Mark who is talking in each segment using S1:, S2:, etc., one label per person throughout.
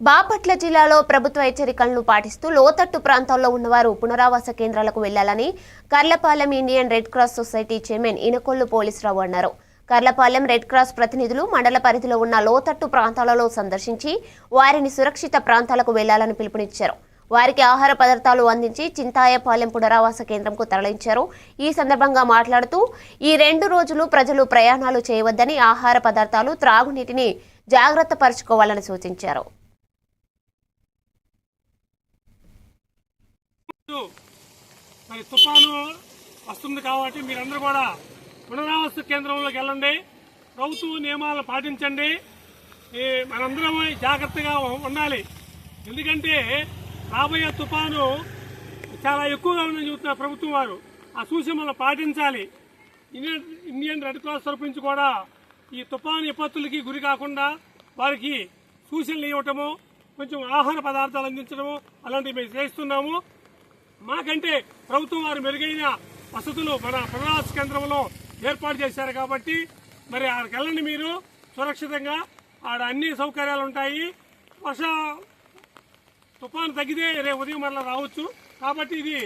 S1: బాపట్ల జిల్లాలో ప్రభుత్వ హెచ్చరికలను పాటిస్తూ లోతట్టు ప్రాంతాల్లో ఉన్నవారు పునరావాస కేంద్రాలకు వెళ్లాలని Karlapalem Indian red cross society chairman Inakollu Polisurao అన్నారు. కర్లపాలెం రెడ్ క్రాస్ ప్రతినిధులు మండల పరిధిలో ఉన్న లోతట్టు ప్రాంతాలలో సందర్శించి వారిని సురక్షిత ప్రాంతాలకు వెళ్లాలని పిలుపునిచ్చారు. వారికి ఆహార పదార్థాలు అందించి చింతాయపాలెం పునరావాస కేంద్రంకు తరలించారు. ఈ సందర్భంగా మాట్లాడుతూ ఈ 2 రోజులు ప్రజలు ప్రయాణాలు చేయవద్దని, ఆహార పదార్థాలు, త్రాగునీటిని జాగ్రత్త పరచుకోవాలని సూచించారు.
S2: మరి తుఫాను వస్తుంది కాబట్టి మీరందరూ కూడా పునరావాస కేంద్రంలోకి వెళ్ళండి. ప్రభుత్వ నియమాలను పాటించండి. మనందరం జాగ్రత్తగా ఉండాలి. ఎందుకంటే రాబోయే తుఫాను చాలా ఎక్కువగా ఉందని చెబుతున్నారు ప్రభుత్వం వారు. ఆ సూచనలను పాటించాలి. ఇండియన్ రెడ్ క్రాస్ తరపు నుంచి కూడా ఈ తుఫాను విపత్తులకి గురి కాకుండా వారికి సూచనలు ఇవ్వటము, కొంచెం ఆహార పదార్థాలు అందించడము అలాంటివి మేము చేస్తున్నాము. మాకంటే ప్రభుత్వం వారు మెరుగైన వసతులు మన పునరావాస కేంద్రంలో ఏర్పాటు చేశారు కాబట్టి మరి అక్కడికి వెళ్ళండి. మీరు సురక్షితంగా ఆడ అన్ని సౌకర్యాలు ఉంటాయి. తుఫాను తగ్గితే రేపు ఉదయం మరలా రావచ్చు. కాబట్టి ఇది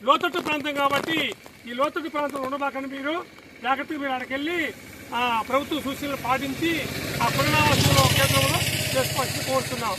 S2: లోతట్టు ప్రాంతం కాబట్టి ఈ లోతట్టు ప్రాంతంలో ఉండబాకండి. మీరు జాగ్రత్తగా మీరు అక్కడికి వెళ్ళి ప్రభుత్వ సూచనలు పాటించి ఆ పునరావాస కేంద్రంలో చేసుకోవాల్సి కోరుతున్నాం.